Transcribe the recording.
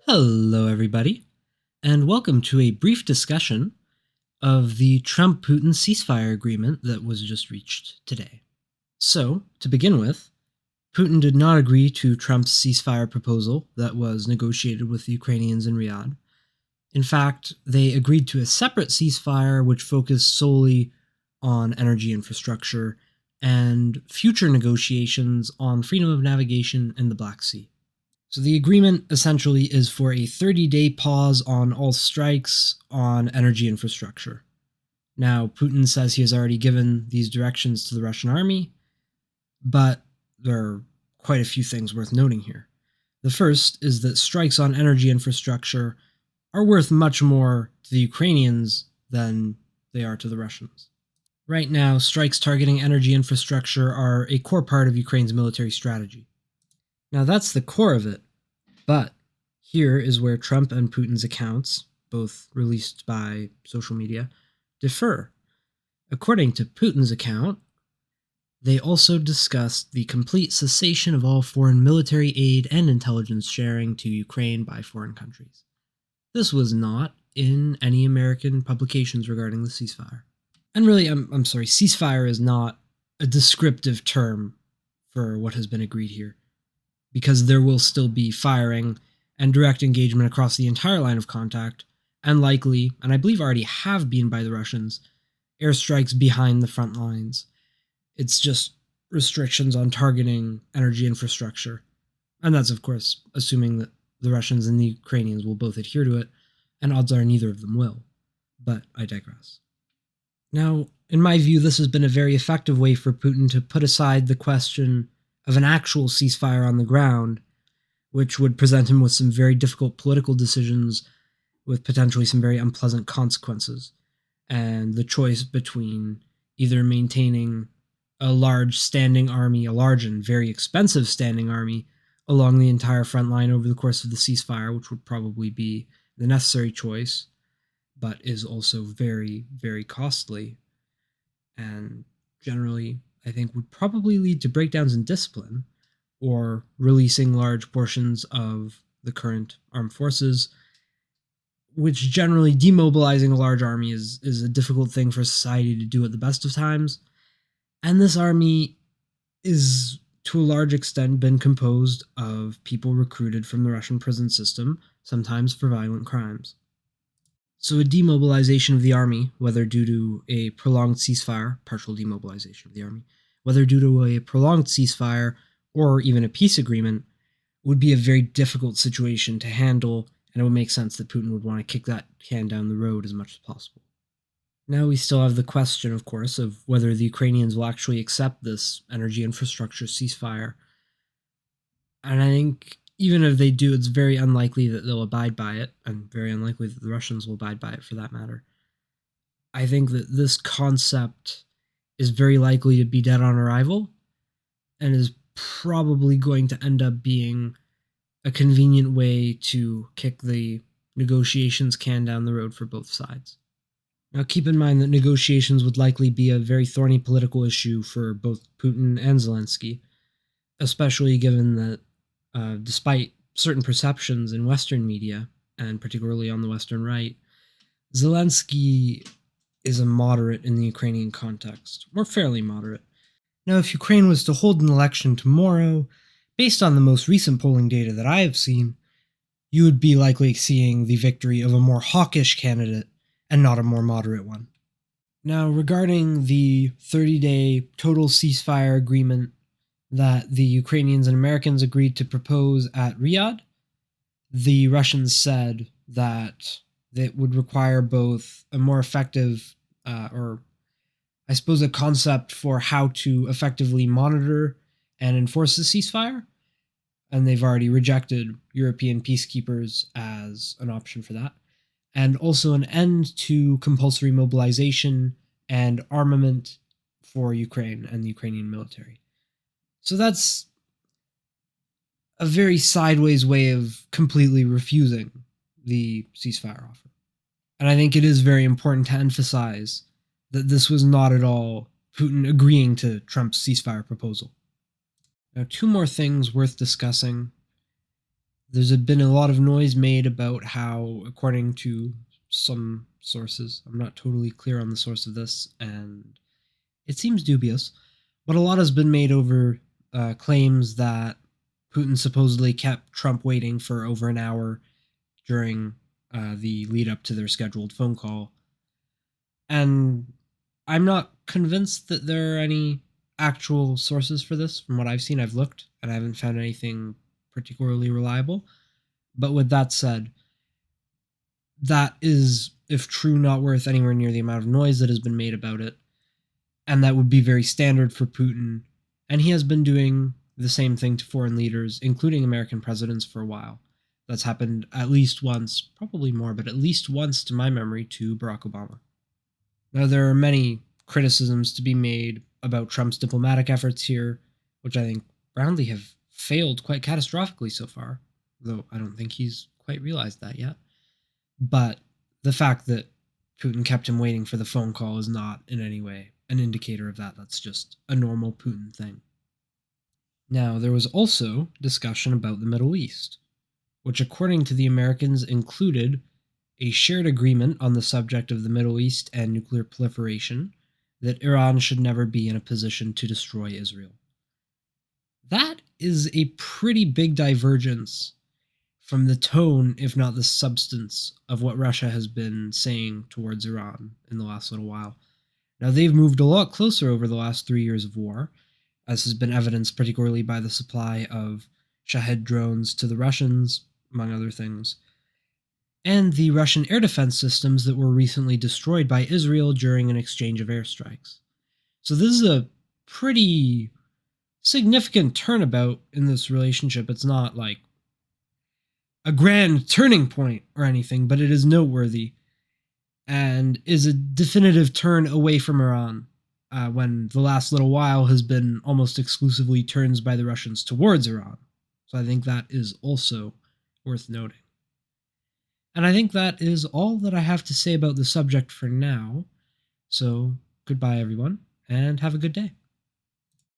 Hello, everybody, and welcome to a brief discussion of the Trump-Putin ceasefire agreement that was just reached today. So, to begin with, Putin did not agree to Trump's ceasefire proposal that was negotiated with the Ukrainians in Riyadh. In fact, they agreed to a separate ceasefire which focused solely on energy infrastructure and future negotiations on freedom of navigation in the Black Sea. So the agreement essentially is for a 30-day pause on all strikes on energy infrastructure. Now, Putin says he has already given these directions to the Russian army, but there are quite a few things worth noting here. The first is that strikes on energy infrastructure are worth much more to the Ukrainians than they are to the Russians. Right now, strikes targeting energy infrastructure are a core part of Ukraine's military strategy. Now, that's the core of it. But here is where Trump and Putin's accounts, both released by social media, differ. According to Putin's account, they also discussed the complete cessation of all foreign military aid and intelligence sharing to Ukraine by foreign countries. This was not in any American publications regarding the ceasefire. And really, I'm sorry, ceasefire is not a descriptive term for what has been agreed here, because there will still be firing and direct engagement across the entire line of contact, and likely, and I believe already have been by the Russians, airstrikes behind the front lines. It's just restrictions on targeting energy infrastructure. And that's, of course, assuming that the Russians and the Ukrainians will both adhere to it, and odds are neither of them will. But I digress. Now, in my view, this has been a very effective way for Putin to put aside the question of an actual ceasefire on the ground, which would present him with some very difficult political decisions with potentially some very unpleasant consequences, and the choice between either maintaining a large standing army, a large and very expensive standing army, along the entire front line over the course of the ceasefire, which would probably be the necessary choice, but is also very, very costly, and generally, I think, would probably lead to breakdowns in discipline, or releasing large portions of the current armed forces, which generally demobilizing a large army is a difficult thing for society to do at the best of times. And this army is, to a large extent, been composed of people recruited from the Russian prison system, sometimes for violent crimes. So a demobilization of the army, whether due to a prolonged ceasefire, partial demobilization of the army, whether due to a prolonged ceasefire or even a peace agreement, would be a very difficult situation to handle, and it would make sense that Putin would want to kick that can down the road as much as possible. Now we still have the question, of course, of whether the Ukrainians will actually accept this energy infrastructure ceasefire. And I think even if they do, it's very unlikely that they'll abide by it, and very unlikely that the Russians will abide by it for that matter. I think that this concept is very likely to be dead on arrival, and is probably going to end up being a convenient way to kick the negotiations can down the road for both sides. Now, keep in mind that negotiations would likely be a very thorny political issue for both Putin and Zelensky, especially given that despite certain perceptions in Western media, and particularly on the Western right, Zelensky is a moderate in the Ukrainian context, or fairly moderate. Now, if Ukraine was to hold an election tomorrow, based on the most recent polling data that I have seen, you would be likely seeing the victory of a more hawkish candidate and not a more moderate one. Now, regarding the 30-day total ceasefire agreement that the Ukrainians and Americans agreed to propose at Riyadh, the Russians said that it would require both a more effective, or I suppose a concept for how to effectively monitor and enforce the ceasefire, and they've already rejected European peacekeepers as an option for that, and also an end to compulsory mobilization and armament for Ukraine and the Ukrainian military. So that's a very sideways way of completely refusing the ceasefire offer. And I think it is very important to emphasize that this was not at all Putin agreeing to Trump's ceasefire proposal. Now, two more things worth discussing. There's been a lot of noise made about how, according to some sources, I'm not totally clear on the source of this, and it seems dubious, but a lot has been made over claims that Putin supposedly kept Trump waiting for over an hour during the lead up to their scheduled phone call. And I'm not convinced that there are any actual sources for this. From what I've seen, I've looked and I haven't found anything particularly reliable. But with that said, that is, if true, not worth anywhere near the amount of noise that has been made about it. And that would be very standard for Putin. And he has been doing the same thing to foreign leaders, including American presidents, for a while. That's happened at least once, probably more, but at least once to my memory, to Barack Obama. Now, there are many criticisms to be made about Trump's diplomatic efforts here, which I think roundly have failed quite catastrophically so far, though I don't think he's quite realized that yet. But the fact that Putin kept him waiting for the phone call is not in any way an indicator of that. That's just a normal Putin thing. Now, there was also discussion about the Middle East, which, according to the Americans, included a shared agreement on the subject of the Middle East and nuclear proliferation, that Iran should never be in a position to destroy Israel. That is a pretty big divergence from the tone, if not the substance, of what Russia has been saying towards Iran in the last little while. Now, they've moved a lot closer over the last 3 years of war, as has been evidenced particularly by the supply of Shahed drones to the Russians, among other things, and the Russian air defense systems that were recently destroyed by Israel during an exchange of airstrikes. So this is a pretty significant turnabout in this relationship. It's not like a grand turning point or anything, but it is noteworthy and is a definitive turn away from Iran, when the last little while has been almost exclusively turns by the Russians towards Iran. So I think that is also worth noting. And I think that is all that I have to say about the subject for now. So goodbye, everyone, and have a good day.